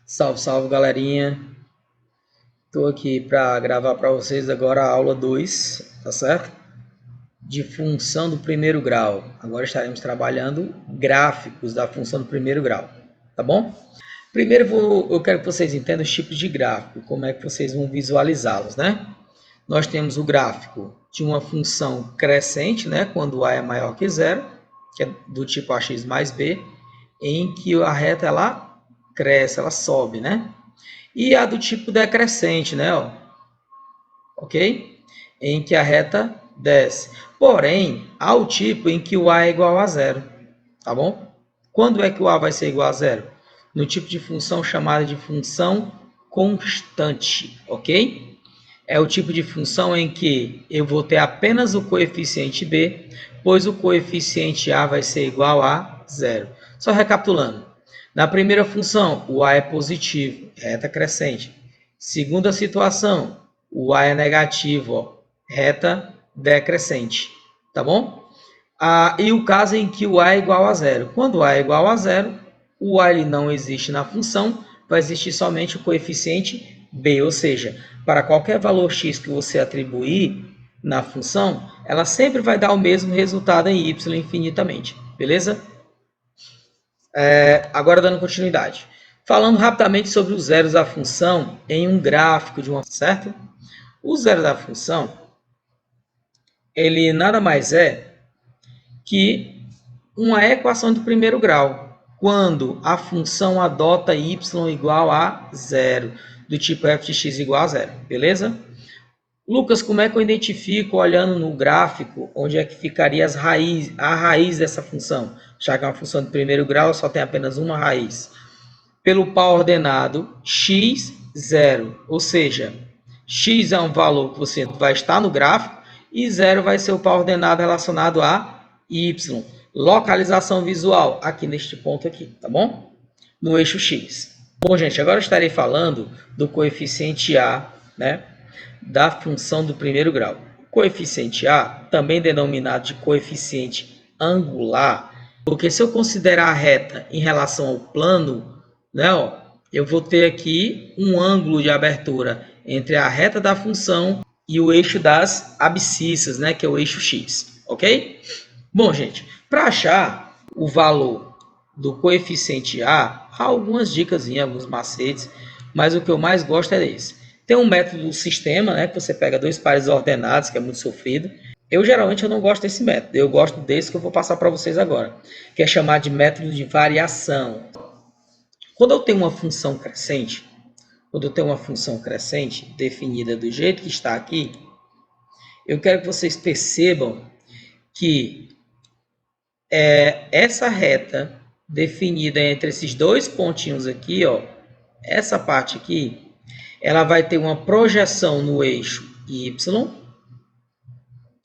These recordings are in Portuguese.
Salve, salve, galerinha. Estou aqui para gravar para vocês agora a aula 2, tá certo? De função do primeiro grau. Agora estaremos trabalhando gráficos da função do primeiro grau, tá bom? Primeiro eu quero que vocês entendam os tipos de gráfico, como é que vocês vão visualizá-los, né? Nós temos o gráfico de uma função crescente, né? Quando a é maior que zero, que é do tipo ax mais b, em que a reta ela cresce, ela sobe, né? E a do tipo decrescente, né? Ó, ok? Em que a reta desce. Porém, há o tipo em que o A é igual a zero, tá bom? Quando é que o A vai ser igual a zero? No tipo de função chamada de função constante, ok? É o tipo de função em que eu vou ter apenas o coeficiente b, pois o coeficiente a vai ser igual a zero. Só recapitulando. Na primeira função, o a é positivo, reta crescente. Segunda situação, o a é negativo, ó, reta decrescente. Tá bom? E o caso em que o a é igual a zero. Quando o a é igual a zero, o a ele não existe na função, vai existir somente o coeficiente b, ou seja, para qualquer valor x que você atribuir na função, ela sempre vai dar o mesmo resultado em y infinitamente, beleza? Agora dando continuidade. Falando rapidamente sobre os zeros da função em um gráfico de uma, certo? O zero da função, ele nada mais é que uma equação do primeiro grau, quando a função adota y igual a zero, do tipo f de x igual a zero, beleza? Lucas, como é que eu identifico, olhando no gráfico, onde é que ficaria a raiz dessa função? Já que é uma função de primeiro grau, só tem apenas uma raiz. Pelo par ordenado x, 0, ou seja, x é um valor que você vai estar no gráfico e 0 vai ser o par ordenado relacionado a y. Localização visual, aqui neste ponto aqui, tá bom? No eixo x. Bom, gente, agora eu estarei falando do coeficiente a, né, da função do primeiro grau. O coeficiente a, também denominado de coeficiente angular, porque se eu considerar a reta em relação ao plano, né, ó, eu vou ter aqui um ângulo de abertura entre a reta da função e o eixo das abscissas, né, que é o eixo x, ok? Bom, gente, para achar o valor do coeficiente a, há algumas dicas, alguns macetes, mas o que eu mais gosto é esse. Tem um método do sistema, né, que você pega dois pares ordenados, que é muito sofrido. Geralmente eu não gosto desse método, eu gosto desse que eu vou passar para vocês agora, que é chamado de método de variação. Quando eu tenho uma função crescente, definida do jeito que está aqui, eu quero que vocês percebam que essa reta definida entre esses dois pontinhos aqui, ó, essa parte aqui, ela vai ter uma projeção no eixo y,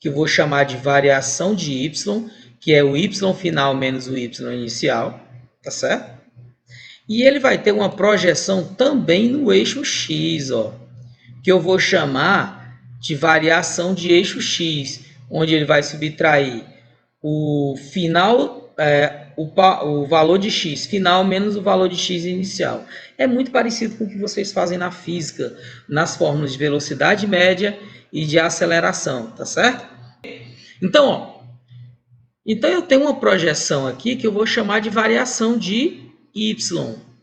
que eu vou chamar de variação de y, que é o y final menos o y inicial, tá certo? E ele vai ter uma projeção também no eixo x, ó, que eu vou chamar de variação de eixo x, onde ele vai subtrair o final, o valor de x final menos o valor de x inicial. É muito parecido com o que vocês fazem na física, nas fórmulas de velocidade média e de aceleração, tá certo? Então, ó, eu tenho uma projeção aqui que eu vou chamar de variação de y,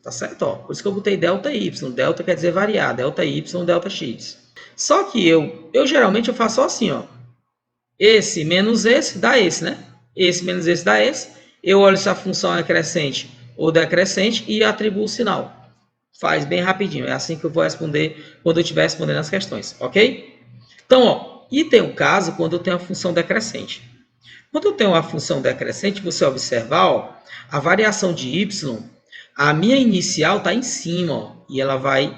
tá certo? Ó, por isso que eu botei delta y. Delta quer dizer variar, delta y, delta x. Só que eu geralmente eu faço assim, ó. Esse menos esse dá esse, né? Esse menos esse dá esse. Eu olho se a função é crescente ou decrescente e atribuo o sinal. Faz bem rapidinho. É assim que eu vou responder quando eu estiver respondendo as questões, ok? Então, ó, e tem o caso quando eu tenho a função decrescente. Quando eu tenho uma função decrescente, você observar, ó, a variação de y, a minha inicial está em cima, ó, e ela vai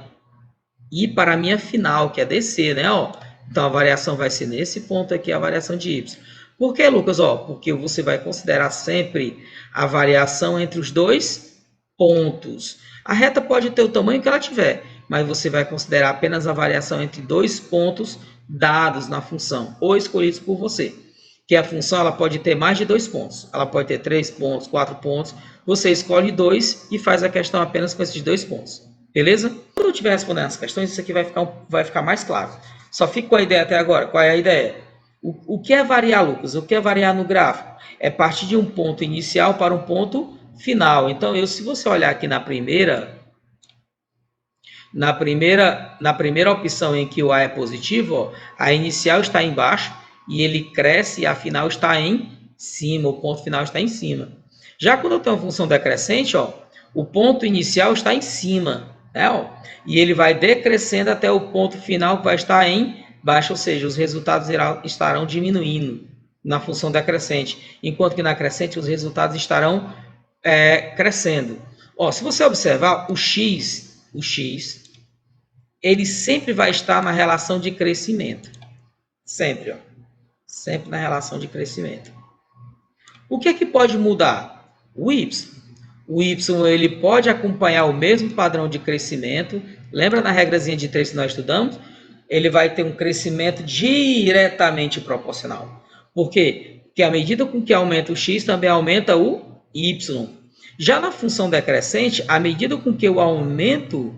ir para a minha final, que é descer, né? Ó. Então, a variação vai ser nesse ponto aqui, a variação de y. Por que, Lucas? Ó, porque você vai considerar sempre a variação entre os dois pontos. A reta pode ter o tamanho que ela tiver, mas você vai considerar apenas a variação entre dois pontos dados na função, ou escolhidos por você. Que a função ela pode ter mais de dois pontos. Ela pode ter 3 pontos, 4 pontos. Você escolhe 2 e faz a questão apenas com esses 2 pontos. Beleza? Quando eu estiver respondendo as questões, isso aqui vai ficar mais claro. Só fica com a ideia até agora. Qual é a ideia? O que é variar, Lucas? O que é variar no gráfico? É partir de um ponto inicial para um ponto final. Então, se você olhar aqui na primeira opção em que o A é positivo, ó, a inicial está embaixo e ele cresce e a final está em cima, o ponto final está em cima. Já quando eu tenho uma função decrescente, ó, o ponto inicial está em cima, né, ó, e ele vai decrescendo até o ponto final que vai estar em baixo, ou seja, os resultados estarão diminuindo na função decrescente, enquanto que na crescente os resultados estarão crescendo. Ó, se você observar, o x, ele sempre vai estar na relação de crescimento. Sempre, ó. Sempre na relação de crescimento. O que é que pode mudar? O y. O y ele pode acompanhar o mesmo padrão de crescimento. Lembra na regrazinha de 3 que nós estudamos? Ele vai ter um crescimento diretamente proporcional. Por quê? Porque à medida com que aumenta o x, também aumenta o y. Já na função decrescente, à medida com que eu aumento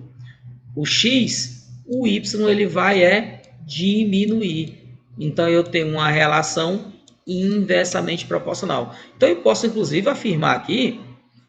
o x, o y ele vai diminuir. Então, eu tenho uma relação inversamente proporcional. Então, eu posso, inclusive, afirmar aqui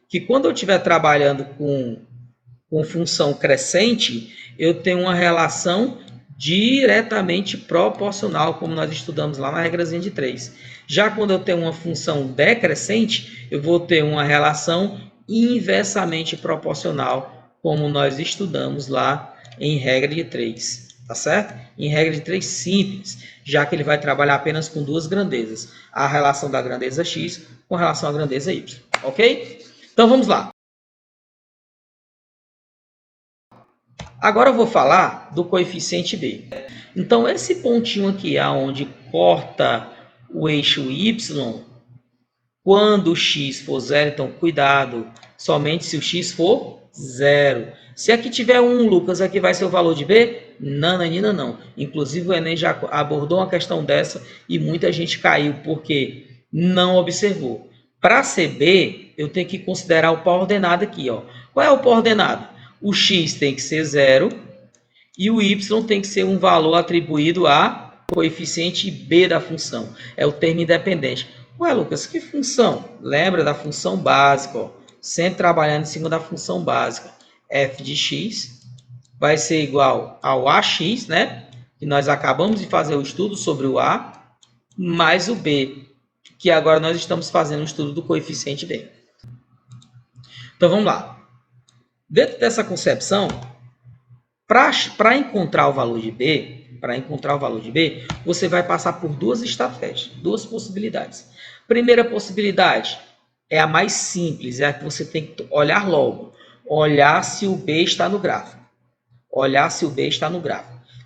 que quando eu estiver trabalhando com função crescente, eu tenho uma relação diretamente proporcional, como nós estudamos lá na regrazinha de 3. Já quando eu tenho uma função decrescente, eu vou ter uma relação inversamente proporcional, como nós estudamos lá em regra de 3, tá certo? Em regra de 3 simples, já que ele vai trabalhar apenas com duas grandezas, a relação da grandeza x com relação à grandeza y, ok? Então vamos lá. Agora eu vou falar do coeficiente b. Então esse pontinho aqui, aonde corta o eixo y, quando o x for zero, então cuidado, somente se o x for zero. Se aqui tiver 1, Lucas, aqui vai ser o valor de b? Nananina, não. Inclusive o Enem já abordou uma questão dessa e muita gente caiu porque não observou. Para ser b, eu tenho que considerar o pau ordenado aqui, ó. Qual é o pau ordenado? O x tem que ser zero e o y tem que ser um valor atribuído a coeficiente b da função. É o termo independente. Ué, Lucas, que função? Lembra da função básica, ó. Sempre trabalhando em cima da função básica. F de x vai ser igual ao AX, né? Que nós acabamos de fazer o estudo sobre o A, mais o B, que agora nós estamos fazendo o estudo do coeficiente B. Então, vamos lá. Dentro dessa concepção, para encontrar o valor de B, você vai passar por duas estratégias, duas possibilidades. Primeira possibilidade é a mais simples, é a que você tem que olhar logo. Olhar se o B está no gráfico.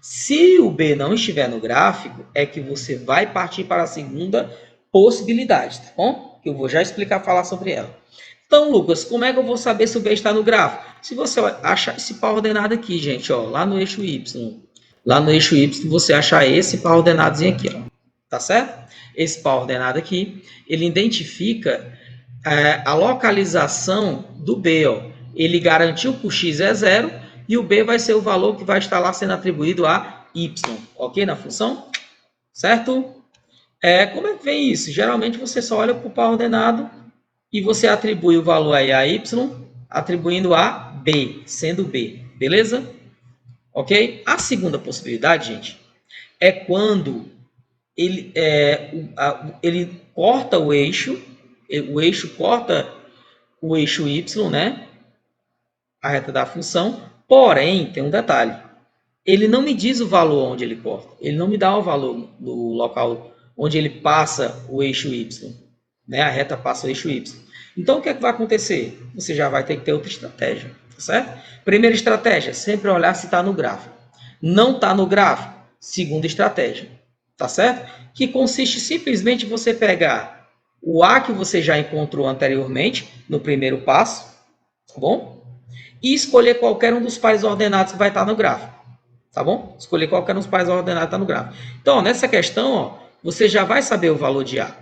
Se o B não estiver no gráfico, é que você vai partir para a segunda possibilidade, tá bom? Que eu vou já falar sobre ela. Então, Lucas, como é que eu vou saber se o B está no gráfico? Se você achar esse par ordenado aqui, gente, ó, lá no eixo Y. Lá no eixo Y, você achar esse par ordenadozinho aqui, ó. Tá certo? Esse par ordenado aqui, ele identifica a localização do B, ó. Ele garantiu que o x é zero e o B vai ser o valor que vai estar lá sendo atribuído a y, ok? Na função, certo? Como é que vem isso? Geralmente você só olha para o par ordenado e você atribui o valor aí a y, atribuindo a b, sendo b, beleza? Ok? A segunda possibilidade, gente, é quando ele corta o eixo corta o eixo y, né? A reta da função, porém, tem um detalhe. Ele não me diz o valor onde ele corta. Ele não me dá o valor do local onde ele passa o eixo y. Né? A reta passa o eixo y. Então, o que é que vai acontecer? Você já vai ter que ter outra estratégia, tá certo? Primeira estratégia, sempre olhar se está no gráfico. Não está no gráfico? Segunda estratégia, tá certo? Que consiste simplesmente em você pegar o A que você já encontrou anteriormente, no primeiro passo, tá bom? E escolher qualquer um dos pares ordenados que vai estar no gráfico, tá bom? Escolher qualquer um dos pares ordenados que está no gráfico. Então, ó, nessa questão, ó, você já vai saber o valor de A.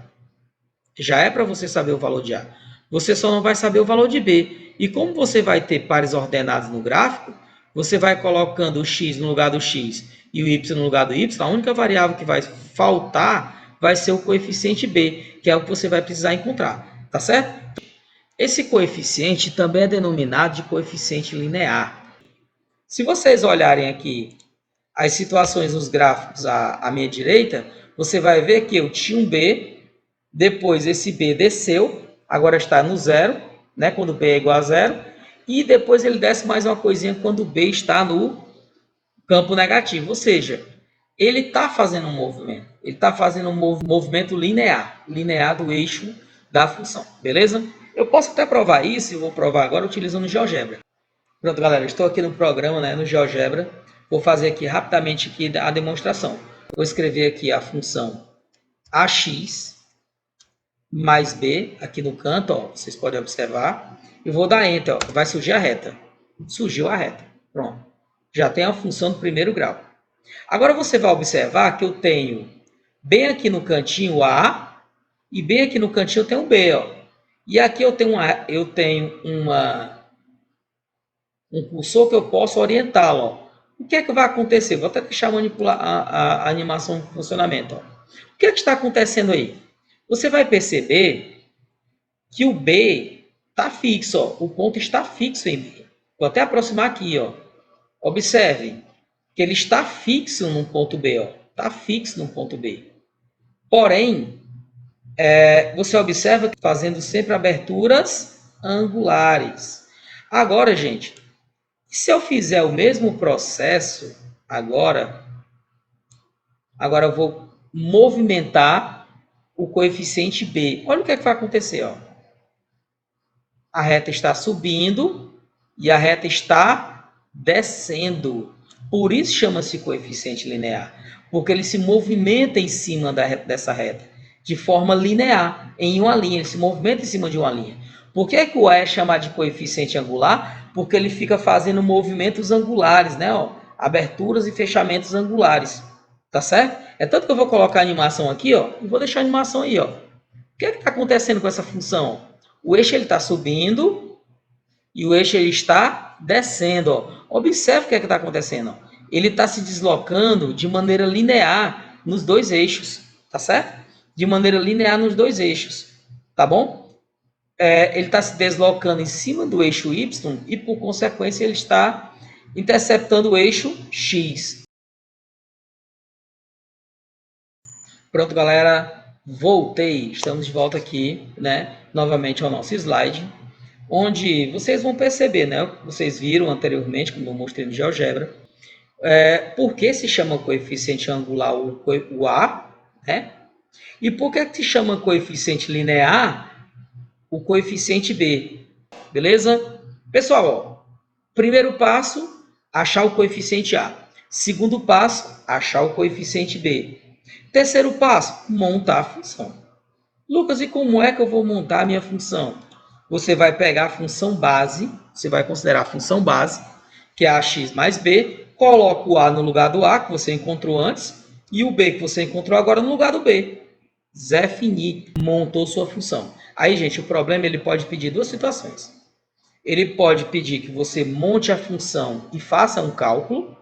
Já é para você saber o valor de A. Você só não vai saber o valor de B. E como você vai ter pares ordenados no gráfico, você vai colocando o x no lugar do x e o y no lugar do y, a única variável que vai faltar vai ser o coeficiente b, que é o que você vai precisar encontrar, tá certo? Esse coeficiente também é denominado de coeficiente linear. Se vocês olharem aqui as situações nos gráficos à minha direita, você vai ver que eu tinha um b, depois esse b desceu, agora está no zero, né, quando b é igual a zero, e depois ele desce mais uma coisinha quando b está no campo negativo, ou seja, ele está fazendo um movimento, ele está fazendo um movimento linear do eixo da função, beleza? Eu posso até provar isso, eu vou provar agora utilizando o GeoGebra. Pronto, galera, estou aqui no programa, né, no GeoGebra, vou fazer aqui rapidamente aqui a demonstração. Vou escrever aqui a função ax mais b aqui no canto, ó, vocês podem observar, e vou dar Enter, ó, vai surgir a reta. Surgiu a reta, pronto. Já tem a função do primeiro grau. Agora você vai observar que eu tenho bem aqui no cantinho A e bem aqui no cantinho eu tenho B, ó. E aqui eu tenho um cursor que eu posso orientá-lo. O que é que vai acontecer? Vou até deixar manipular a animação de funcionamento. Ó. O que é que está acontecendo aí? Você vai perceber que o B está fixo, ó. O ponto está fixo em B. Vou até aproximar aqui, ó. Observe que ele está fixo no ponto B, ó. Está fixo no ponto B. Porém, você observa que fazendo sempre aberturas angulares. Agora, gente, se eu fizer o mesmo processo, agora eu vou movimentar o coeficiente B. Olha o que, é que vai acontecer, ó. A reta está subindo e a reta está descendo. Por isso chama-se coeficiente linear, porque ele se movimenta em cima dessa reta, de forma linear, em uma linha, ele se movimenta em cima de uma linha. Por que o A é chamado de coeficiente angular? Porque ele fica fazendo movimentos angulares, né? Ó, aberturas e fechamentos angulares, tá certo? É tanto que eu vou colocar a animação aqui, ó, e vou deixar a animação aí, ó. O que está acontecendo com essa função? O eixo está subindo e o eixo ele está descendo. Ó. Observe o que está acontecendo. Ó. Ele está se deslocando de maneira linear nos dois eixos, tá certo? De maneira linear nos dois eixos, tá bom? Ele está se deslocando em cima do eixo Y e, por consequência, ele está interceptando o eixo X. Pronto, galera. Voltei. Estamos de volta aqui, né? Novamente ao nosso slide, onde vocês vão perceber, né? Vocês viram anteriormente, como eu mostrei no GeoGebra, por que se chama coeficiente angular o A, né? E por que se chama coeficiente linear o coeficiente B, beleza? Pessoal, ó, primeiro passo, achar o coeficiente A. Segundo passo, achar o coeficiente B. Terceiro passo, montar a função. Lucas, e como é que eu vou montar a minha função? Você vai pegar a função base, você vai considerar a função base, que é ax mais b, coloca o a no lugar do a, que você encontrou antes, e o b, que você encontrou agora, no lugar do b. Zé Fini montou sua função. Aí, gente, o problema ele pode pedir duas situações. Ele pode pedir que você monte a função e faça um cálculo,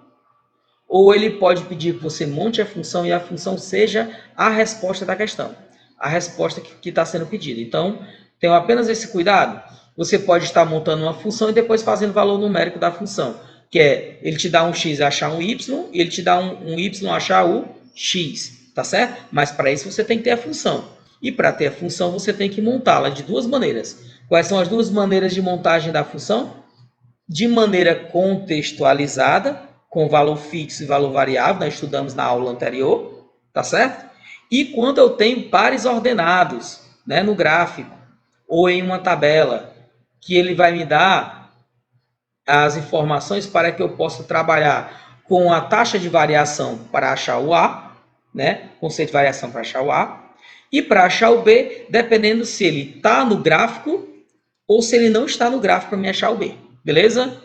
ou ele pode pedir que você monte a função e a função seja a resposta da questão. A resposta que está sendo pedida. Então, tenha apenas esse cuidado. Você pode estar montando uma função e depois fazendo o valor numérico da função. Que é, ele te dá um x e achar um y, e ele te dá um y e achar o x. Tá certo? Mas para isso você tem que ter a função. E para ter a função, você tem que montá-la de duas maneiras. Quais são as duas maneiras de montagem da função? De maneira contextualizada, com valor fixo e valor variável, nós estudamos na aula anterior, tá certo? E quando eu tenho pares ordenados, né, no gráfico, ou em uma tabela, que ele vai me dar as informações para que eu possa trabalhar com a taxa de variação para achar o A, né, conceito de variação para achar o A, e para achar o B, dependendo se ele está no gráfico ou se ele não está no gráfico para me achar o B, beleza?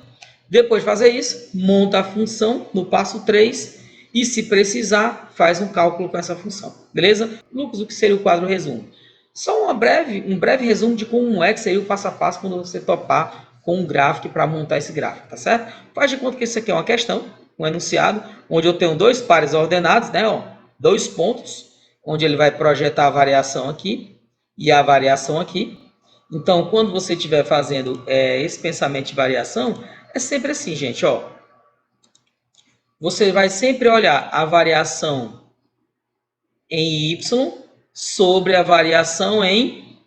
Depois de fazer isso, monta a função no passo 3 e, se precisar, faz um cálculo com essa função. Beleza? Lucas, o que seria o quadro resumo? Só um breve resumo de como é que seria o passo a passo quando você topar com um gráfico para montar esse gráfico, tá certo? Faz de conta que isso aqui é uma questão, um enunciado, onde eu tenho dois pares ordenados, né? Ó, dois pontos, onde ele vai projetar a variação aqui e a variação aqui. Então, quando você estiver fazendo esse pensamento de variação, é sempre assim, gente, ó. Você vai sempre olhar a variação em y sobre a variação em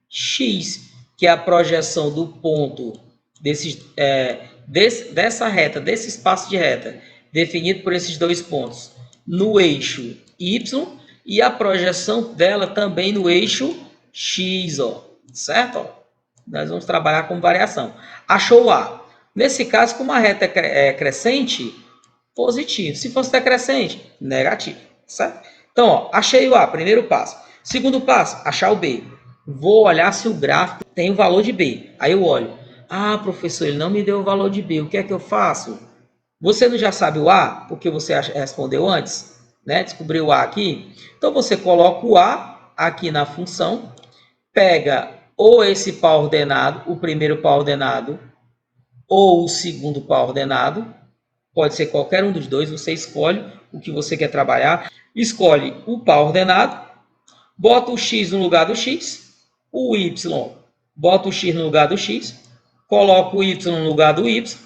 x, que é a projeção do ponto dessa reta, desse espaço de reta, definido por esses dois pontos, no eixo y, e a projeção dela também no eixo x, ó, certo? Ó, nós vamos trabalhar com variação. Achou o A. Nesse caso, como a reta é crescente, positivo. Se fosse decrescente, negativo, certo? Então, ó, achei o A, primeiro passo. Segundo passo, achar o B. Vou olhar se o gráfico tem o valor de B. Aí eu olho. Ah, professor, ele não me deu o valor de B. O que é que eu faço? Você não já sabe o A, porque você respondeu antes, né? Descobriu o A aqui. Então, você coloca o A aqui na função, pega ou esse par ordenado, o primeiro par ordenado, ou o segundo par ordenado. Pode ser qualquer um dos dois, você escolhe o que você quer trabalhar. Escolhe o par ordenado, bota o x no lugar do x, o y, bota o x no lugar do x, coloca o y no lugar do y,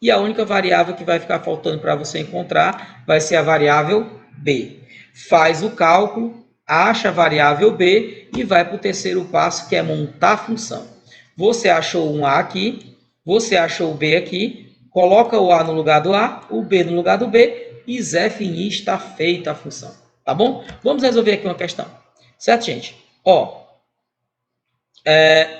e a única variável que vai ficar faltando para você encontrar vai ser a variável b. Faz o cálculo, acha a variável b e vai para o terceiro passo, que é montar a função. Você achou um a aqui, você achou o b aqui, coloca o a no lugar do a, o b no lugar do b, e Zé Fini está feita a função. Tá bom? Vamos resolver aqui uma questão. Certo, gente? Ó,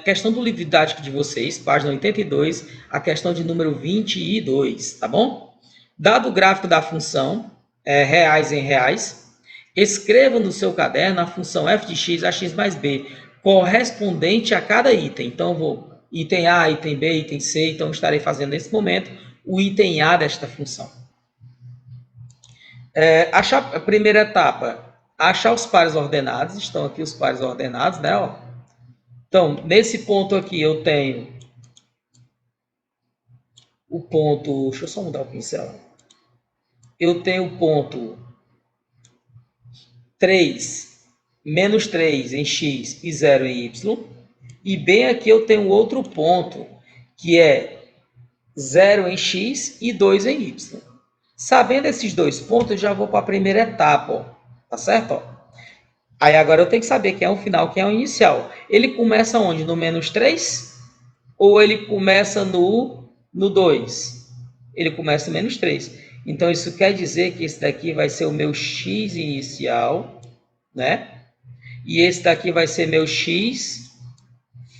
questão do livro didático de vocês, página 82, a questão de número 22, tá bom? Dado o gráfico da função, reais em reais, escreva no seu caderno a função f de x a x mais b, correspondente a cada item. Então, eu vou item A, item B, item C, então estarei fazendo nesse momento o item A desta função. Achar a primeira etapa, achar os pares ordenados, estão aqui os pares ordenados, né? Ó. Então, nesse ponto aqui eu tenho o ponto, deixa eu só mudar o pincel. Eu tenho o ponto 3, menos 3 em x e 0 em y. E bem aqui eu tenho outro ponto, que é 0 em x e 2 em y. Sabendo esses dois pontos, eu já vou para a primeira etapa, ó. Tá certo? Ó. Aí agora eu tenho que saber quem é o final, quem é o inicial. Ele começa onde? No menos 3? Ou ele começa no 2? Ele começa no menos 3. Então, isso quer dizer que esse daqui vai ser o meu x inicial, né? E esse daqui vai ser meu x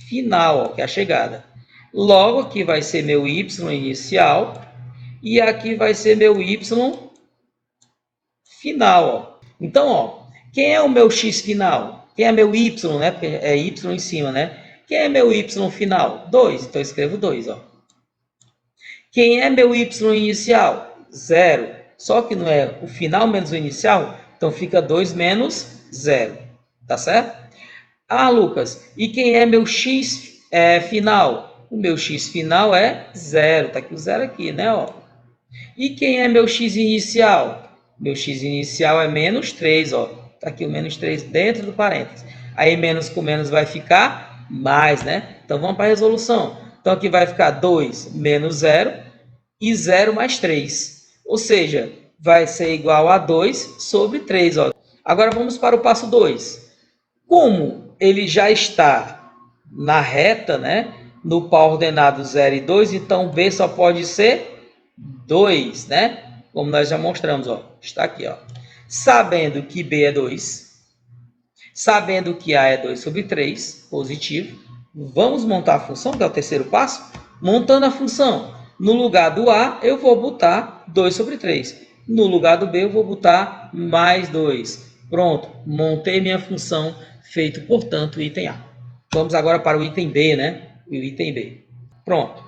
final, ó, que é a chegada. Logo, aqui vai ser meu y inicial. E aqui vai ser meu y final, ó. Então, ó, quem é o meu x final? Quem é meu y, né? Porque é y em cima, né? Quem é meu y final? 2. Então, eu escrevo 2, ó. Quem é meu y inicial? 0. Só que não é o final menos o inicial, então fica 2 menos 0. Tá certo? Ah, Lucas, e quem é meu x final? O meu x final é 0. Tá aqui o 0 aqui, né? Ó. E quem é meu x inicial? Meu x inicial é menos 3, ó. Tá aqui o menos 3 dentro do parênteses. Aí menos com menos vai ficar mais, né? Então vamos para a resolução. Então aqui vai ficar 2 menos 0 e 0 mais 3. Ou seja, vai ser igual a 2 sobre 3, ó. Agora vamos para o passo 2. Como ele já está na reta, né? No par ordenado 0 e 2, então B só pode ser 2, né? Como nós já mostramos, ó, está aqui, ó. Sabendo que B é 2, sabendo que A é 2 sobre 3, positivo, vamos montar a função, que é o terceiro passo. Montando a função, no lugar do A, eu vou botar 2 sobre 3. No lugar do B, eu vou botar mais 2. Pronto, montei minha função, feito, portanto, o item A. Vamos agora para o item B, né? O item B. Pronto.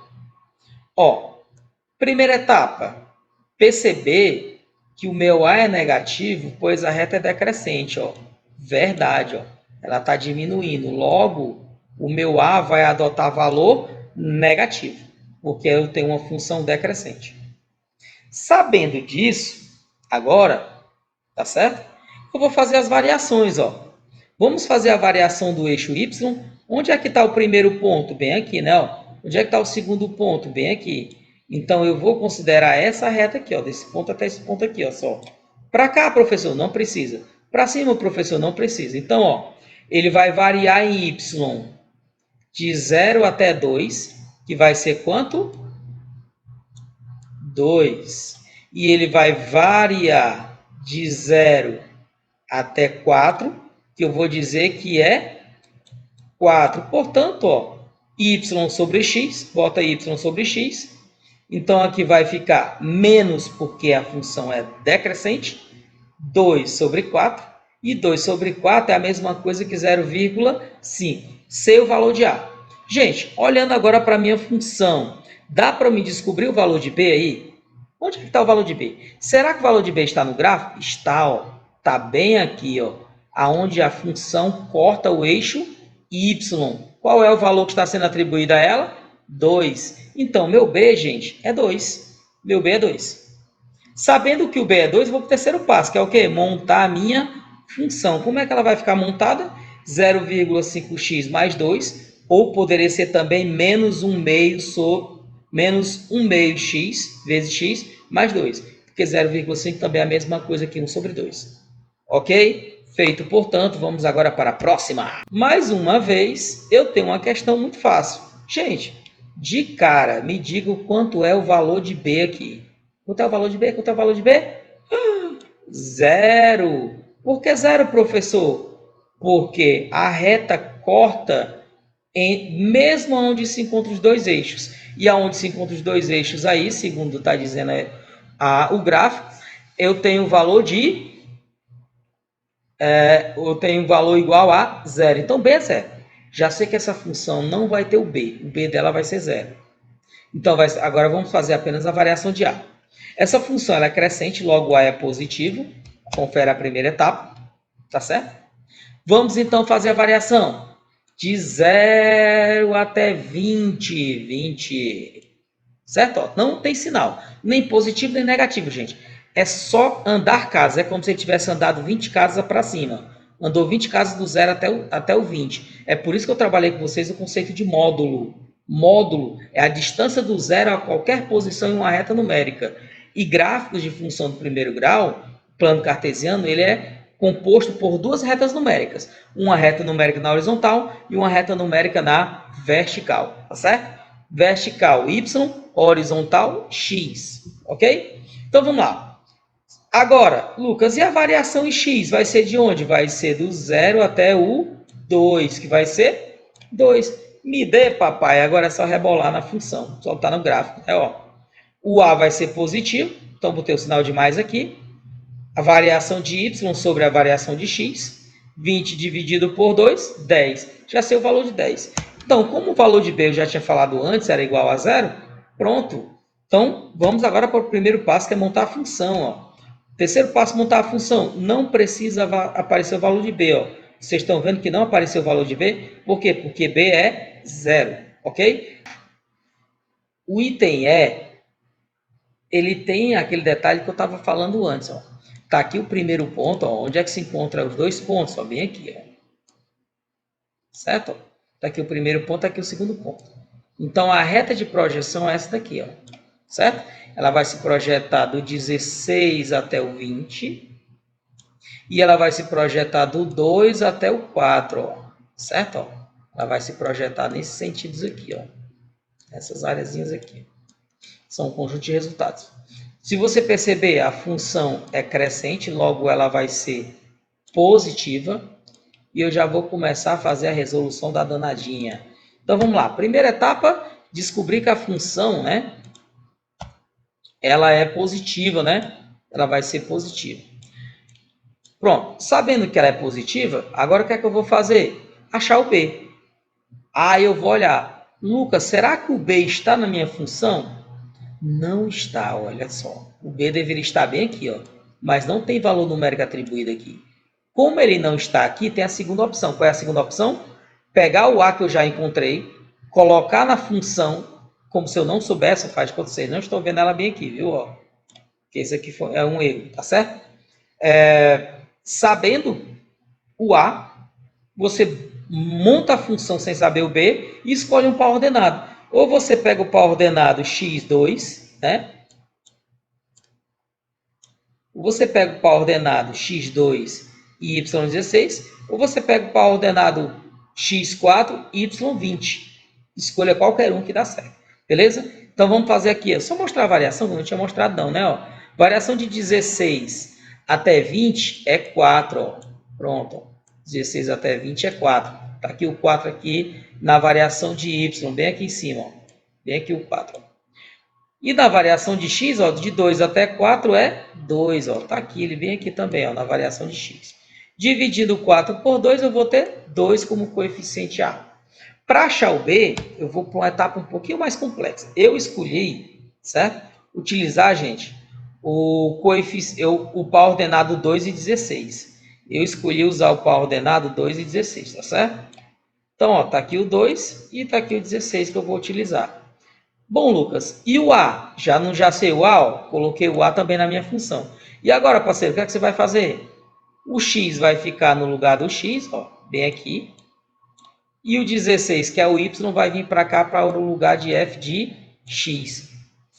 Ó, primeira etapa. Perceber que o meu A é negativo, pois a reta é decrescente, ó. Verdade, ó. Ela está diminuindo. Logo, o meu A vai adotar valor negativo, porque eu tenho uma função decrescente. Sabendo disso, agora, tá certo? Eu vou fazer as variações, ó. Vamos fazer a variação do eixo y. Onde é que está o primeiro ponto? Bem aqui, né? Ó. Onde é que está o segundo ponto? Bem aqui. Então, eu vou considerar essa reta aqui, ó, desse ponto até esse ponto aqui, ó, só. Para cá, professor, não precisa. Para cima, professor, não precisa. Então, ó, ele vai variar em y de 0 até 2, que vai ser quanto? 2. E ele vai variar de 0 até 4, que eu vou dizer que é 4. Portanto, ó, y sobre x, bota y sobre x. Então, aqui vai ficar menos, porque a função é decrescente, 2 sobre 4. E 2 sobre 4 é a mesma coisa que 0,5. Sei o valor de A. Gente, olhando agora para a minha função, dá para me descobrir o valor de B aí? Onde está o valor de B? Será que o valor de B está no gráfico? Está, ó. Está bem aqui, ó, aonde a função corta o eixo y. Qual é o valor que está sendo atribuído a ela? 2. Então, meu B, gente, é 2. Meu B é 2. Sabendo que o B é 2, eu vou para o terceiro passo, que é o quê? Montar a minha função. Como é que ela vai ficar montada? 0,5x mais 2, ou poderia ser também menos 1 meio sobre menos 1 meio x vezes x mais 2, porque 0,5 também é a mesma coisa que 1 sobre 2. Ok? Feito, portanto, vamos agora para a próxima. Mais uma vez, eu tenho uma questão muito fácil. Gente, de cara, me diga o quanto é o valor de B aqui. Quanto é o valor de B? Quanto é o valor de B? Zero. Por que zero, professor? Porque a reta corta mesmo onde se encontram os dois eixos. E aonde se encontram os dois eixos aí, segundo está dizendo o gráfico, eu tenho valor eu tenho valor igual a zero. Então, B é zero. Já sei que essa função não vai ter o B. O B dela vai ser zero. Então, agora vamos fazer apenas a variação de A. Essa função ela é crescente, logo A é positivo. Confere a primeira etapa. Tá certo? Vamos então fazer a variação de 0 até 20. 20. Certo? Ó, não tem sinal. Nem positivo, nem negativo, gente. É só andar casas. É como se ele tivesse andado 20 casas para cima. Andou 20 casas do 0 até o 20. É por isso que eu trabalhei com vocês o conceito de módulo. Módulo é a distância do 0 a qualquer posição em uma reta numérica. E gráficos de função do primeiro grau, plano cartesiano, ele é composto por duas retas numéricas. Uma reta numérica na horizontal e uma reta numérica na vertical. Tá certo? Vertical y, horizontal x. Ok? Então vamos lá. Agora, Lucas, e a variação em x vai ser de onde? Vai ser do 0 até o 2, que vai ser 2. Me dê, papai. Agora é só rebolar na função. Só botar no gráfico. O A vai ser positivo. Então, botei o sinal de mais aqui. A variação de y sobre a variação de x. 20 dividido por 2, 10. Já sei o valor de 10. Então, como o valor de B eu já tinha falado antes, era igual a zero, pronto. Então, vamos agora para o primeiro passo, que é montar a função. Ó. Terceiro passo, montar a função. Não precisa aparecer o valor de B. Ó. Vocês estão vendo que não apareceu o valor de B? Por quê? Porque B é zero. Ok? O item ele tem aquele detalhe que eu estava falando antes. Está aqui o primeiro ponto. Ó. Onde é que se encontram os dois pontos? Ó, bem aqui. Ó. Certo? Está aqui o primeiro ponto, está aqui o segundo ponto. Então, a reta de projeção é essa daqui. Ó. Certo? Ela vai se projetar do 16 até o 20. E ela vai se projetar do 2 até o 4. Ó. Certo? Ó. Ela vai se projetar nesses sentidos aqui. Ó. Essas áreazinhas aqui. São um conjunto de resultados. Se você perceber, a função é crescente, logo ela vai ser positiva. E eu já vou começar a fazer a resolução da danadinha. Então, vamos lá. Primeira etapa, descobrir que a função, né, ela é positiva, né? Ela vai ser positiva. Pronto. Sabendo que ela é positiva, agora o que é que eu vou fazer? Achar o B. Aí eu vou olhar. Lucas, será que o B está na minha função? Não está, olha só. O B deveria estar bem aqui, ó. Mas não tem valor numérico atribuído aqui. Como ele não está aqui, tem a segunda opção. Qual é a segunda opção? Pegar o A que eu já encontrei, colocar na função, como se eu não soubesse, faz de conta que vocês não estão vendo ela bem aqui, viu? Ó, que esse aqui é um erro, tá certo? Sabendo o A, você monta a função sem saber o B e escolhe um par ordenado. Ou você pega o par ordenado x2, né? Você pega o par ordenado x2 e y16, ou você pega o par ordenado x4 e y20. Escolha qualquer um que dá certo, beleza? Então vamos fazer aqui, é só mostrar a variação, que eu não tinha mostrado não, né? Ó, variação de 16 até 20 é 4, ó. Pronto, ó. 16 até 20 é 4. Tá aqui o 4 aqui na variação de y, bem aqui em cima, ó. Bem aqui o 4, ó. E na variação de x, ó, de 2 até 4 é 2. Está aqui, ele vem aqui também, ó, na variação de x. Dividindo 4 por 2, eu vou ter 2 como coeficiente A. Para achar o B, eu vou para uma etapa um pouquinho mais complexa. Eu escolhi, certo? Utilizar, gente, o par ordenado 2 e 16. Eu escolhi usar o par ordenado 2 e 16, tá certo? Então, está aqui o 2 e está aqui o 16 que eu vou utilizar. Bom, Lucas, e o A? Já sei o A, ó, coloquei o A também na minha função. E agora, parceiro, o que é que você vai fazer? O X vai ficar no lugar do X, ó, bem aqui. E o 16, que é o Y, vai vir para cá para o lugar de f de x.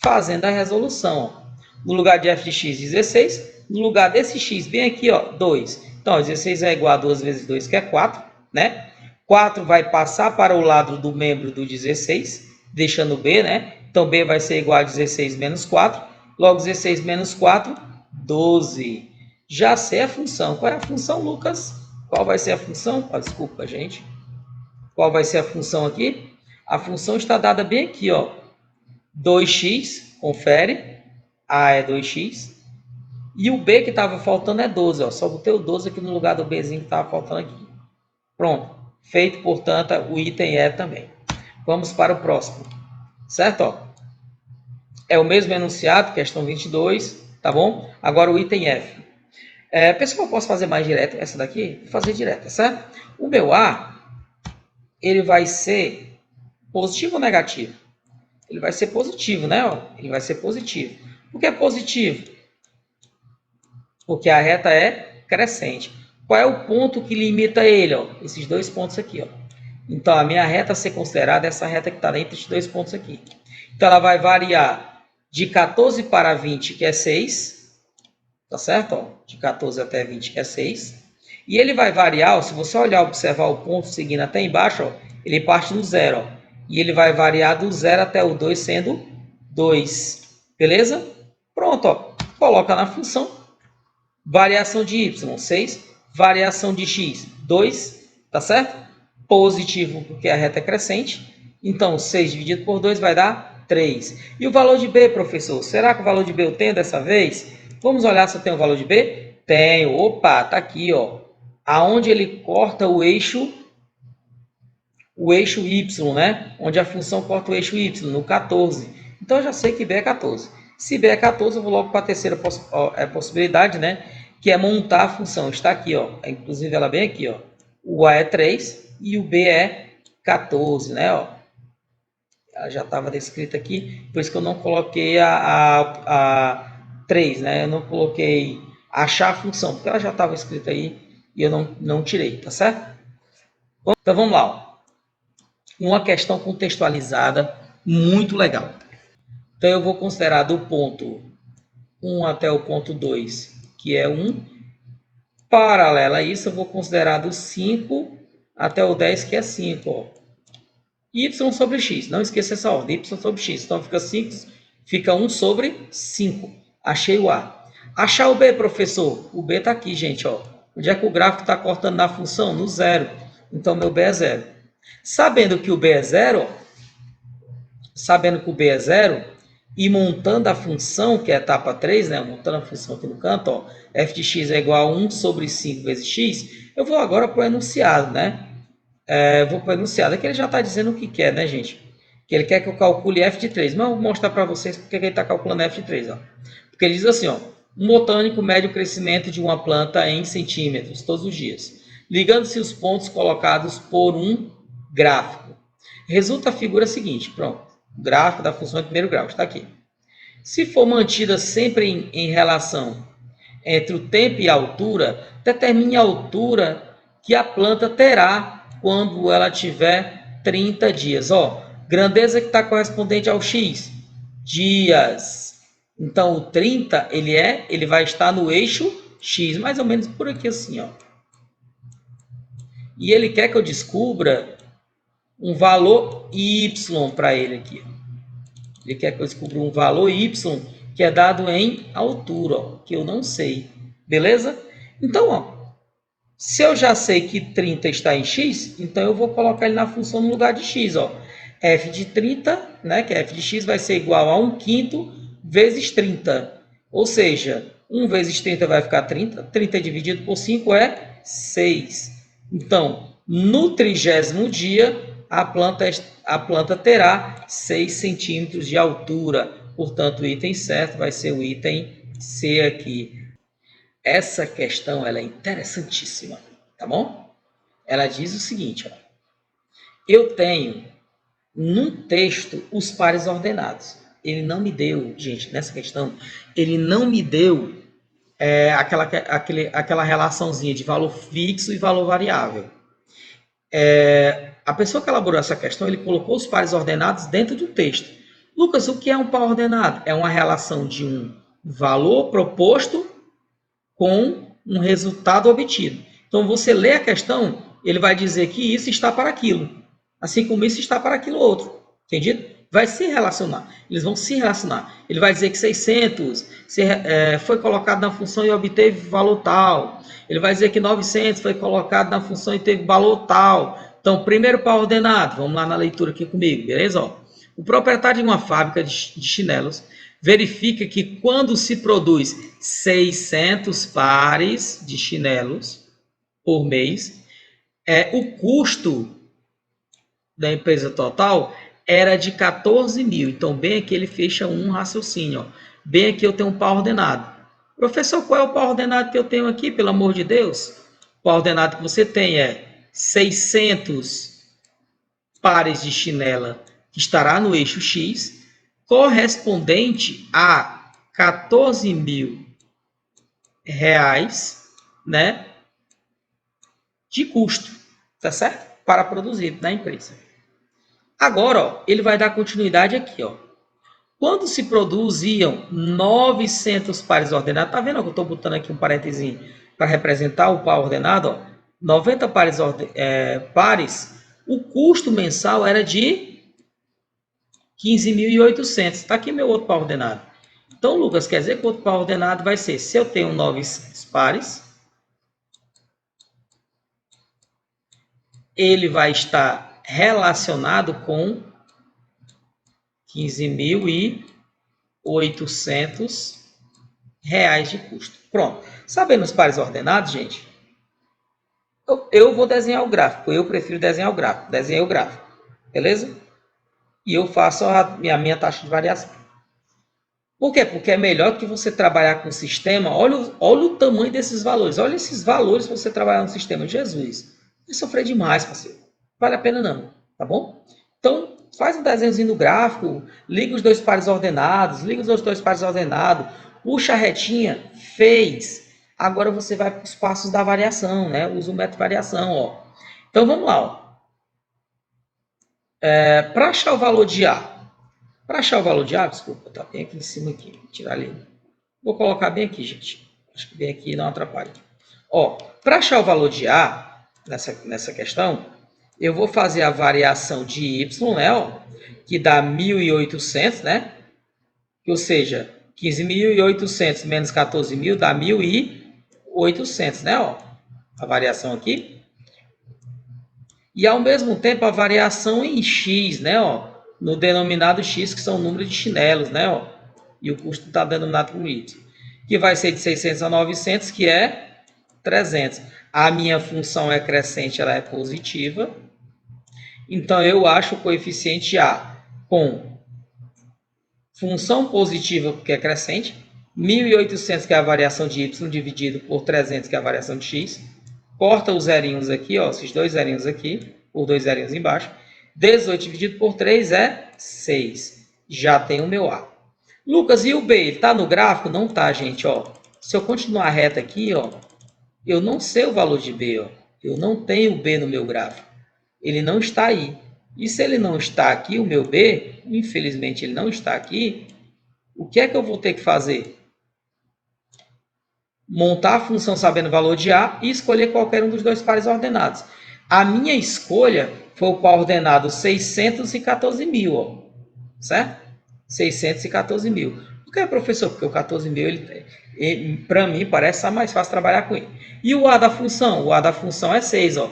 Fazendo a resolução. Ó. No lugar de f de x, 16. No lugar desse x, bem aqui, ó, 2. Então, 16 é igual a 2 vezes 2, que é 4, né? 4 vai passar para o lado do membro do 16, deixando B, né? Então, B vai ser igual a 16 menos 4. Logo, 16 menos 4, 12. Já sei a função. Qual é a função, Lucas? Qual vai ser a função? Ah, desculpa, gente. Qual vai ser a função aqui? A função está dada bem aqui, ó. 2x, confere. A é 2x. E o B que estava faltando é 12, ó. Só botei o 12 aqui no lugar do Bzinho que estava faltando aqui. Pronto. Feito, portanto, o item E também. Vamos para o próximo. Certo? Ó. É o mesmo enunciado, questão 22, tá bom? Agora o item F. Pessoal, eu posso fazer mais direto essa daqui? Vou fazer direto, certo? O meu A, ele vai ser positivo ou negativo? Ele vai ser positivo, né? Ele vai ser positivo. Por que é positivo? Porque a reta é crescente. Qual é o ponto que limita ele? Ó? Esses dois pontos aqui. Ó. Então, a minha reta a ser considerada é essa reta que está entre esses dois pontos aqui. Então, ela vai variar de 14 para 20, que é 6. Tá certo? Ó? De 14 até 20, que é 6. E ele vai variar, ó, se você olhar, observar o ponto seguindo até embaixo, ó, ele parte do 0. Ó, e ele vai variar do 0 até o 2, sendo 2. Beleza? Pronto. Ó, coloca na função. Variação de y, 6. Variação de x, 2. Tá certo? Positivo, porque a reta é crescente. Então, 6 dividido por 2 vai dar 3. E o valor de b, professor? Será que o valor de b eu tenho dessa vez? Vamos olhar se eu tenho o valor de b? Tenho. Opa, tá aqui, ó. Aonde ele corta o eixo y, né? Onde a função corta o eixo y, no 14. Então, eu já sei que b é 14. Se b é 14, eu vou logo para a terceira possibilidade, né? Que é montar a função. Está aqui, ó. Inclusive, ela bem aqui, ó. O a é 3 e o b é 14, né? Ó. Ela já estava descrita aqui, por isso que eu não coloquei a 3, né? Eu não coloquei achar a função, porque ela já estava escrita aí e eu não tirei, tá certo? Então, vamos lá. Ó. Uma questão contextualizada muito legal. Então, eu vou considerar do ponto 1 até o ponto 2, que é 1. Paralela a isso, eu vou considerar do 5 até o 10, que é 5. Ó. Y sobre x. Não esqueça essa ordem. Y sobre x. Então, fica 5, fica 1 sobre 5. Achei o A. Achar o B, professor? O B está aqui, gente. Ó. Onde é que o gráfico está cortando na função? No 0. Então, meu B é 0. Sabendo que o B é 0, e montando a função, que é a etapa 3, né? Montando a função aqui no canto, ó, f de x é igual a 1 sobre 5 vezes x, eu vou agora para o enunciado, né? Vou para o enunciado. Aqui ele já está dizendo o que quer, né, gente? Que ele quer que eu calcule f de 3. Mas eu vou mostrar para vocês porque ele está calculando f de 3. Ó. Porque ele diz assim, ó, um botânico mede o crescimento de uma planta em centímetros todos os dias, ligando-se os pontos colocados por um gráfico. Resulta a figura seguinte, pronto. O gráfico da função de primeiro grau está aqui. Se for mantida sempre em relação entre o tempo e a altura, determine a altura que a planta terá quando ela tiver 30 dias. Ó, grandeza que está correspondente ao x, dias. Então, o 30, ele vai estar no eixo x, mais ou menos por aqui assim, ó. E ele quer que eu descubra um valor y para ele aqui. Ele quer que eu descubra um valor y que é dado em altura, ó, que eu não sei. Beleza? Então, ó, se eu já sei que 30 está em x, então eu vou colocar ele na função no lugar de x. Ó. F de 30, né, que é f de x, vai ser igual a 1/5 vezes 30. Ou seja, 1 vezes 30 vai ficar 30. 30 dividido por 5 é 6. Então, no 30º dia, a planta terá 6 centímetros de altura. Portanto, o item certo vai ser o item C aqui. Essa questão ela é interessantíssima, tá bom? Ela diz o seguinte, ó, eu tenho num texto os pares ordenados. Ele não me deu, gente, nessa questão, ele não me deu aquela relaçãozinha de valor fixo e valor variável. A pessoa que elaborou essa questão, ele colocou os pares ordenados dentro do texto. Lucas, o que é um par ordenado? É uma relação de um valor proposto com um resultado obtido. Então, você lê a questão, ele vai dizer que isso está para aquilo, assim como isso está para aquilo outro. Entendido? Vai se relacionar. Eles vão se relacionar. Ele vai dizer que 600 foi colocado na função e obteve valor tal. Ele vai dizer que 900 foi colocado na função e teve valor tal. Então, primeiro par ordenado. Vamos lá na leitura aqui comigo, beleza? Ó, o proprietário de uma fábrica de chinelos verifica que quando se produz 600 pares de chinelos por mês, o custo da empresa total era de 14 mil. Então, bem aqui ele fecha um raciocínio. Ó. Bem aqui eu tenho um par ordenado. Professor, qual é o par ordenado que eu tenho aqui, pelo amor de Deus? O par ordenado que você tem é 600 pares de chinela, que estará no eixo X, correspondente a 14 mil reais, né, de custo, tá certo? Para produzir na empresa. Agora, ó, ele vai dar continuidade aqui, ó. Quando se produziam 900 pares ordenados, tá vendo que eu estou botando aqui um parênteses para representar o par ordenado, ó. 90 pares, o custo mensal era de 15.800. Está aqui meu outro par ordenado. Então, Lucas, quer dizer que o outro par ordenado vai ser, se eu tenho 900 pares, ele vai estar relacionado com 15.800 reais de custo. Pronto. Sabendo os pares ordenados, gente, eu vou desenhar o gráfico. Eu prefiro desenhar o gráfico. Desenhei o gráfico. Beleza? E eu faço a minha taxa de variação. Por quê? Porque é melhor que você trabalhar com o sistema. Olha o tamanho desses valores. Olha esses valores para você trabalhar no sistema. Jesus, vai sofrer demais, parceiro. Vale a pena não, tá bom? Então, faz um desenhozinho no gráfico, liga os dois pares ordenados, puxa a retinha, fez. Agora você vai para os passos da variação, né? Usa o método de variação, ó. Então, vamos lá, ó. Para achar o valor de A, desculpa, tá bem aqui em cima aqui, vou tirar ali. Vou colocar bem aqui, gente. Acho que bem aqui não atrapalha. Ó, para achar o valor de A nessa questão, eu vou fazer a variação de Y, né, ó, que dá 1.800, né? Ou seja, 15.800 menos 14.000 dá 1.800, né, ó? A variação aqui. E ao mesmo tempo a variação em X, né, ó? No denominado X, que são o número de chinelos, né, ó? E o custo está denominado por Y. Que vai ser de 600 a 900, que é 300. A minha função é crescente, ela é positiva. Então, eu acho o coeficiente A com função positiva, porque é crescente, 1.800, que é a variação de Y, dividido por 300, que é a variação de X. Corta os zerinhos aqui, ó, esses dois zerinhos aqui, ou dois zerinhos embaixo. 18 dividido por 3 é 6. Já tem o meu A. Lucas, e o B? Ele está no gráfico? Não está, gente. Ó. Se eu continuar reto aqui, ó, eu não sei o valor de B. Ó. Eu não tenho B no meu gráfico. Ele não está aí. E se ele não está aqui, o meu B, infelizmente ele não está aqui, o que é que eu vou ter que fazer? Montar a função sabendo o valor de A e escolher qualquer um dos dois pares ordenados. A minha escolha foi o par ordenado 614.000, ó, certo? 614.000. Por que, professor? Porque o 14.000, para mim, parece mais fácil trabalhar com ele. E o A da função? O A da função é 6, ó.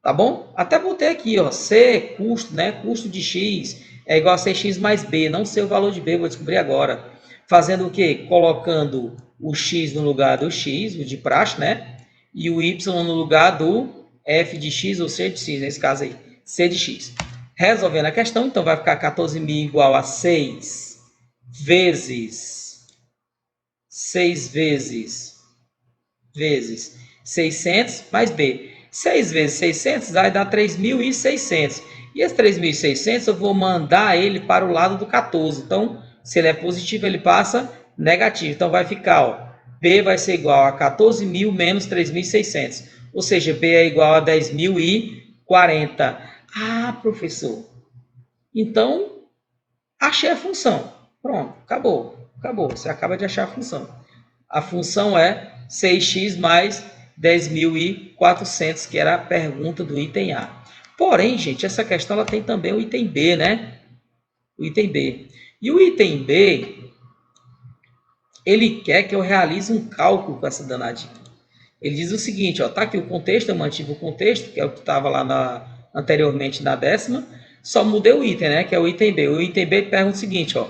Tá bom? Até botei aqui, ó, C, custo, né? Custo de X é igual a 6x mais B. Não sei o valor de B, vou descobrir agora. Fazendo o quê? Colocando o X no lugar do X, o de praxe, né? E o Y no lugar do F de X ou C de X, nesse caso aí, C de X. Resolvendo a questão, então vai ficar 14.000 igual a 6 vezes 600 mais B. 6 vezes 600 vai dar 3.600. E esse 3.600 eu vou mandar ele para o lado do 14. Então, se ele é positivo, ele passa negativo. Então, vai ficar, ó, B vai ser igual a 14.000 menos 3.600. Ou seja, B é igual a 10.040. Ah, professor. Então, achei a função. Pronto, acabou. Acabou. Você acaba de achar a função. A função é 6x mais 10.400, que era a pergunta do item A. Porém, gente, essa questão ela tem também o item B, né? O item B. E o item B, ele quer que eu realize um cálculo com essa danadinha. Ele diz o seguinte, ó, tá aqui o contexto, eu mantive o contexto, que é o que estava lá anteriormente na 10ª, só mudei o item, né? Que é o item B. O item B pergunta o seguinte, ó,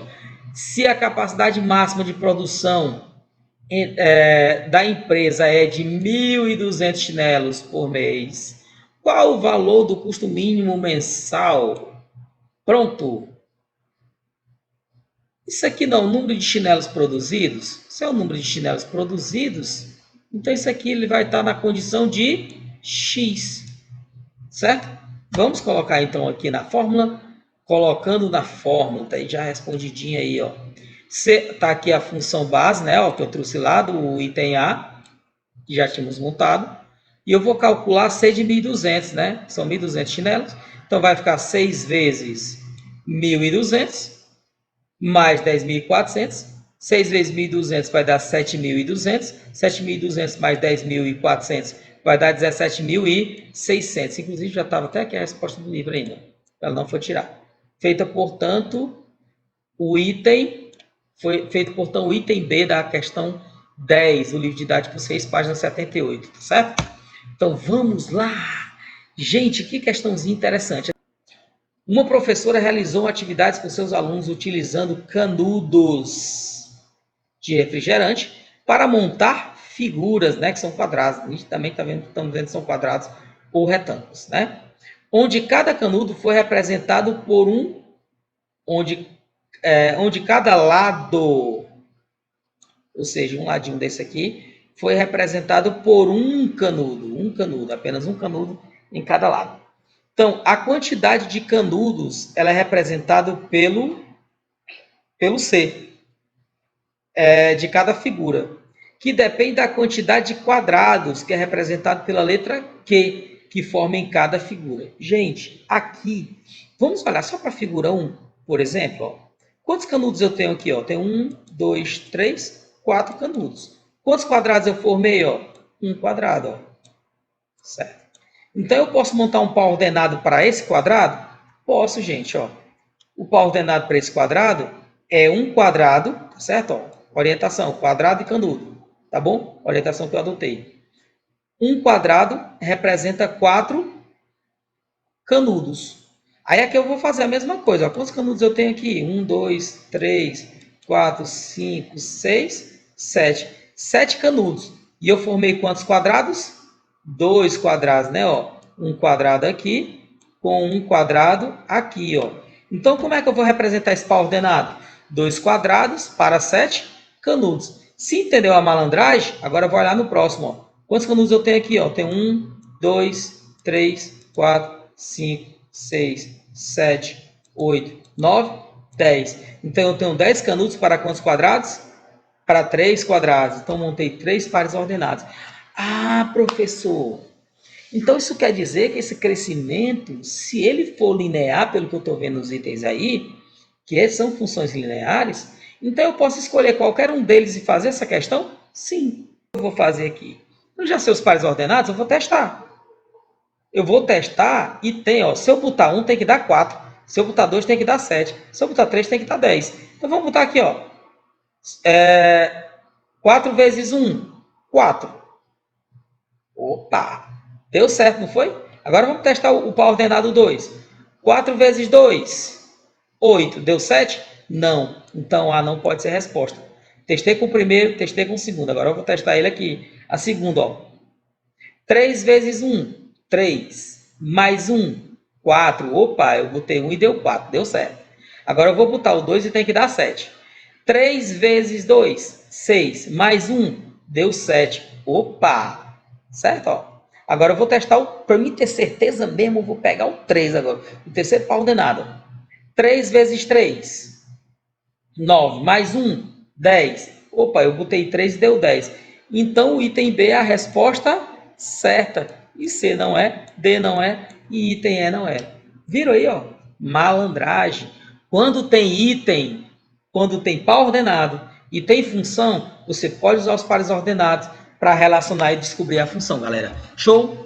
se a capacidade máxima de produção da empresa é de 1.200 chinelos por mês, qual o valor do custo mínimo mensal? Pronto. Isso aqui não é o número de chinelos produzidos? Se é o número de chinelos produzidos, então isso aqui ele vai estar na condição de X, certo? Vamos colocar então aqui na fórmula, colocando na fórmula, tá aí já respondidinha aí, ó. Está aqui a função base, né, ó, que eu trouxe lá do item A, que já tínhamos montado, e eu vou calcular C de 1.200, né? São 1.200 chinelos, então vai ficar 6 vezes 1.200 mais 10.400, 6 vezes 1.200 vai dar 7.200, 7.200 mais 10.400 vai dar 17.600. Inclusive, já estava até aqui a resposta do livro ainda. Ela não foi tirar. Feita, portanto, o item B da questão 10, o livro didático 6, página 78, tá certo? Então, vamos lá. Gente, que questãozinha interessante. Uma professora realizou atividades com seus alunos utilizando canudos de refrigerante para montar figuras, né, que são quadrados. A gente também estamos vendo que são quadrados ou retângulos, né? Onde cada canudo foi representado por onde cada lado, ou seja, um ladinho desse aqui, foi representado por um canudo, apenas um canudo em cada lado. Então, a quantidade de canudos ela é representada pelo C de cada figura, que depende da quantidade de quadrados, que é representado pela letra Q, que forma em cada figura. Gente, aqui, vamos olhar só para a figura 1, por exemplo. Ó. Quantos canudos eu tenho aqui? Ó? Tenho 1, 2, 3, 4 canudos. Quantos quadrados eu formei? Ó? Um quadrado. Ó. Certo. Então, eu posso montar um par ordenado para esse quadrado? Posso, gente. Ó. O par ordenado para esse quadrado é um quadrado, tá certo? Ó, orientação, quadrado e canudo, tá bom? Orientação que eu adotei. Um quadrado representa 4 canudos. Aí aqui eu vou fazer a mesma coisa. Ó. Quantos canudos eu tenho aqui? 1, 2, 3, 4, 5, 6, 7. 7 canudos. E eu formei quantos quadrados? 2 quadrados, né? Ó, um quadrado aqui com um quadrado aqui, ó. Então, como é que eu vou representar esse par ordenado? 2 quadrados para 7 canudos. Se entendeu a malandragem, agora eu vou olhar no próximo. Ó. Quantos canudos eu tenho aqui? Ó? Eu tenho 1, 2, 3, 4, 5, 6, 7, 8, 9, 10. Então, eu tenho 10 canudos para quantos quadrados? Para 3 quadrados. Então, montei 3 pares ordenados. Ah, professor, então isso quer dizer que esse crescimento, se ele for linear, pelo que eu estou vendo nos itens aí, que são funções lineares, então eu posso escolher qualquer um deles e fazer essa questão? Sim, eu vou fazer aqui. Eu já sei os pares ordenados, eu vou testar. Eu vou testar e tem, ó, se eu botar 1 tem que dar 4, se eu botar 2 tem que dar 7, se eu botar 3 tem que dar 10. Então vamos botar aqui, ó, 4 vezes 1, 4. Opa, deu certo, não foi? Agora vamos testar o par ordenado 2. 4 vezes 2, 8. Deu 7? Não. Então A não pode ser resposta. Testei com o primeiro, testei com o segundo. Agora eu vou testar ele aqui. A segunda, ó. 3 vezes 1, 3. Mais 1, 4. Opa, eu botei 1 e deu 4. Deu certo. Agora eu vou botar o 2 e tem que dar 7. 3 vezes 2, 6. Mais 1, deu 7. Opa! Certo? Ó. Agora eu vou testar para mim ter certeza mesmo, eu vou pegar o 3 agora. O terceiro par ordenado. 3 vezes 3, 9. Mais 1, 10. Opa, eu botei 3 e deu 10. Então o item B é a resposta certa. E C não é, D não é, e item E não é. Viram aí, ó? Malandragem. Quando tem item, quando tem par ordenado e tem função, você pode usar os pares ordenados para relacionar e descobrir a função, galera. Show?